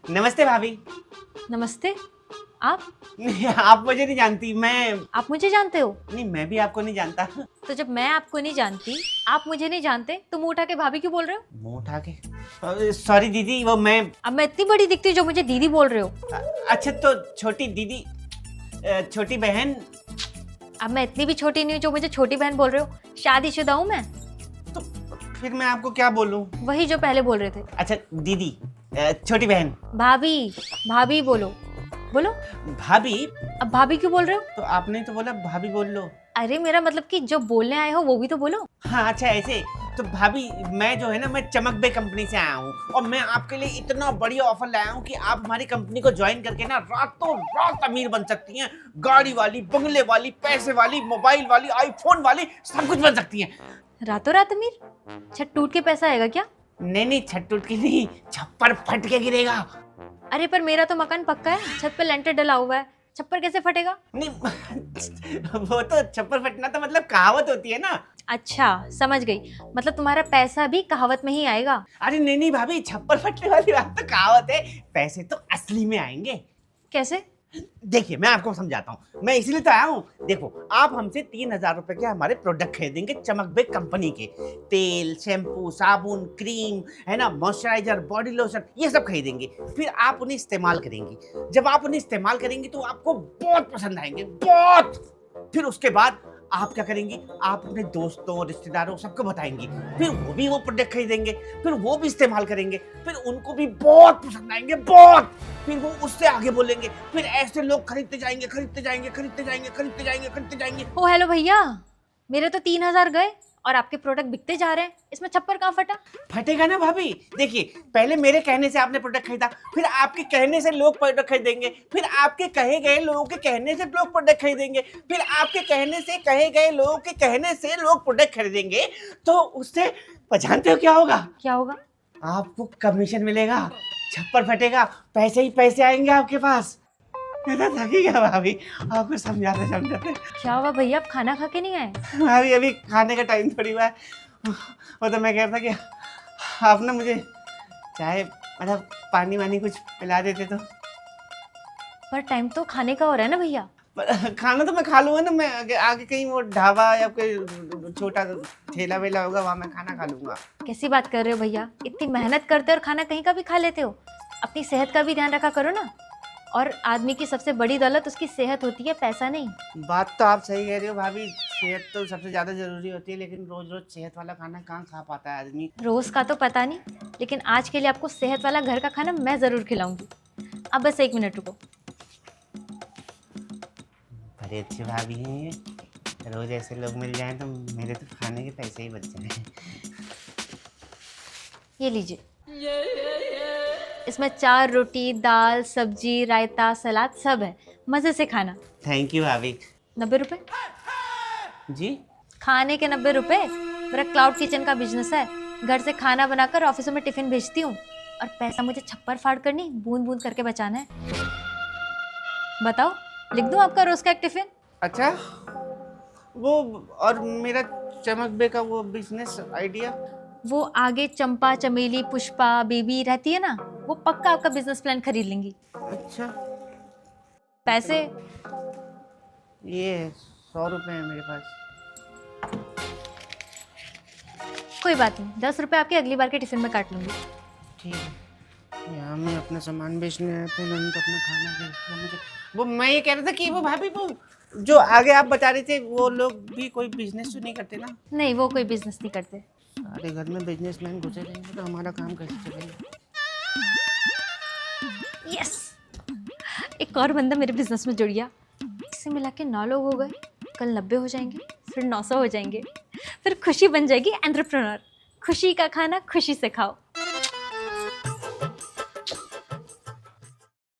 नमस्ते भाभी। नमस्ते। आप नहीं, आप मुझे नहीं जानती। आप मुझे जानते हो? नहीं, मैं भी आपको नहीं जानता। तो जब मैं आपको नहीं जानती, आप मुझे नहीं जानते, तो मुंह उठा के भाभी क्यों बोल रहे हो? मुंह उठा के सॉरी दीदी, वो मैं अब मैं इतनी बड़ी दिखती हूँ जो मुझे दीदी बोल रहे हो? अच्छा तो छोटी दीदी, छोटी बहन। अब मैं इतनी भी छोटी नहीं हूँ जो मुझे छोटी बहन बोल रहे हो। शादीशुदा हूँ मैं। तो फिर मैं आपको क्या बोलूं? वही जो पहले बोल रहे थे। अच्छा दीदी, छोटी बहन। भाभी, भाभी बोलो। बोलो। भाभी? अब भाभी क्यों बोल रहे हो? तो आपने तो बोला भाभी बोल लो। अरे मेरा मतलब कि जो बोलने आए हो वो भी तो बोलो। हाँ अच्छा ऐसे। तो भाभी, मैं जो है ना, मैं चमक बे कंपनी से आया हूँ और मैं आपके लिए इतना बढ़िया ऑफर लाया हूँ कि आप हमारी कंपनी को ज्वाइन करके ना रातों रात अमीर बन सकती हैं। गाड़ी वाली, बंगले वाली, पैसे वाली, मोबाइल वाली, आईफोन वाली, सब कुछ बन सकती हैं। रातों रात अमीर? छत टूट के पैसा आएगा क्या? नहीं, छत टूट के नहीं, छप्पर फट के गिरेगा। अरे पर मेरा तो मकान पक्का है, छत पे लेंटर डला हुआ है, छप्पर कैसे फटेगा? नहीं वो तो छप्पर फटना तो मतलब कहावत होती है ना। अच्छा समझ गई, मतलब तुम्हारा पैसा भी कहावत में ही आएगा। अरे नहीं भाभी, छप्पर फटने वाली बात तो कहावत है, पैसे तो असली में आएंगे। कैसे? देखिए मैं आपको समझाता हूँ, मैं इसीलिए तो आया हूँ। देखो, आप हमसे 3,000 रुपए के हमारे प्रोडक्ट खरीदेंगे चमक बेग कंपनी के। तेल, शैम्पू, साबुन, क्रीम, है ना, मॉइस्चराइजर, बॉडी लोशन, ये सब खरीदेंगे। फिर आप उन्हें इस्तेमाल करेंगी। जब आप उन्हें इस्तेमाल करेंगी तो आपको बहुत पसंद आएंगे, बहुत। फिर उसके बाद आप क्या करेंगी? आप अपने दोस्तों, रिश्तेदारों, सबको बताएंगी। फिर वो भी वो प्रोडक्ट खरीदेंगे, फिर वो भी इस्तेमाल करेंगे, फिर उनको भी बहुत पसंद आएंगे, बहुत। फिर वो उससे आगे बोलेंगे, फिर ऐसे लोग खरीदते जाएंगे, खरीदते जाएंगे, खरीदते जाएंगे, खरीदते जाएंगे, खरीदते जाएंगे। ओ हेलो भैया, मेरे तो 3,000 गए और आपके प्रोडक्ट बिकते जा रहे हैं, इसमें छप्पर कहाँ फटा? फटेगा ना भाभी। देखिए, पहले मेरे कहने से आपने प्रोडक्ट खरीदा, फिर आपके कहने से लोग प्रोडक्ट खरीदेंगे, फिर आपके कहे गए लोगों के कहने से लोग प्रोडक्ट खरीदेंगे, फिर आपके कहने से कहे गए लोगों के कहने से लोग प्रोडक्ट खरीदेंगे। तो उससे जानते हो क्या होगा? क्या होगा? आपको कमीशन मिलेगा, छप्पर फटेगा, पैसे ही पैसे आएंगे आपके पास। मैं तो थक ही गया भाभी, आपको समझाते समझाते। क्या हुआ भैया, आप खाना खा के नहीं आए? भाभी अभी खाने का टाइम थोड़ी हुआ है। वो तो मैं कह रहा था कि आप ना मुझे चाय, मतलब पानी वानी कुछ पिला देते तो। पर टाइम तो खाने का हो रहा है ना भैया। पर खाना तो मैं खा लूंगा ना, मैं आगे कहीं वो ढाबा या कोई छोटा ठेला वेला होगा, वहाँ मैं खाना खा लूंगा। कैसी बात कर रहे हो भैया, इतनी मेहनत करते हो और खाना कहीं का भी खा लेते हो। अपनी सेहत का भी ध्यान रखा करो ना। और आदमी की सबसे बड़ी दौलत उसकी सेहत होती है, पैसा नहीं। बात तो आप सही कह रहे हो भाभी, सेहत तो सबसे ज्यादा जरूरी होती है, लेकिन रोज रोज सेहत वाला खाना कहाँ खा पाता है आदमी। रोज का तो पता नहीं, लेकिन आज के लिए आपको सेहत वाला घर का खाना मैं ज़रूर खिलाऊंगी। अब बस 1 मिनट रुको। बड़े अच्छे भाभी हैं ये, रोज ऐसे लोग मिल जाएं तो मेरे तो खाने के पैसे ही बच जाएं। ये लीजिए, इसमें 4 रोटी, दाल, सब्जी, रायता, सलाद सब है, मज़े से खाना। थैंक यू भाभी। 90 रुपये जी? खाने के 90 रुपये। मेरा क्लाउड किचन का बिजनेस है, घर से खाना बनाकर ऑफिसों में टिफिन भेजती हूँ और पैसा मुझे छप्पर फाड़ कर नहीं, बूंद बूंद करके बचाना है। बताओ, लिख दूँ आपका रोज का एक टिफिन? अच्छा, वो और मेरा चमक बे का वो बिजनेस आइडिया? वो आगे चंपा, चमेली, पुष्पा, बेबी रहती है ना, वो पक्का आपका बिजनेस प्लान खरीद लेंगी। अच्छा, पैसे? ये 100 रुपए है मेरे पास। कोई बात नहीं, 10 रुपये आपके अगली बार के टिफिन में काट लूंगी। ठीक है, यहाँ मैं अपना सामान बेचने आया था, इन्होंने तो अपना खाना बेच दिया मुझे। वो मैं ये कह रहा था कि वो भाभी, वो जो आगे आप बता रहे थे, वो लोग भी कोई बिजनेस तो नहीं करते ना? नहीं, वो कोई बिजनेस नहीं करते। सारे घर में बिजनेसमैन घुसे रहेंगे तो हमारा काम कैसे चलेगा? यस, एक और बंदा मेरे बिजनेस में जुड़ गया। इससे मिला के 9 लोग हो गए, कल 90 हो जाएंगे, फिर 900 हो जाएंगे, फिर खुशी बन जाएगी एंटरप्रेन्योर। खुशी का खाना खुशी से खाओ।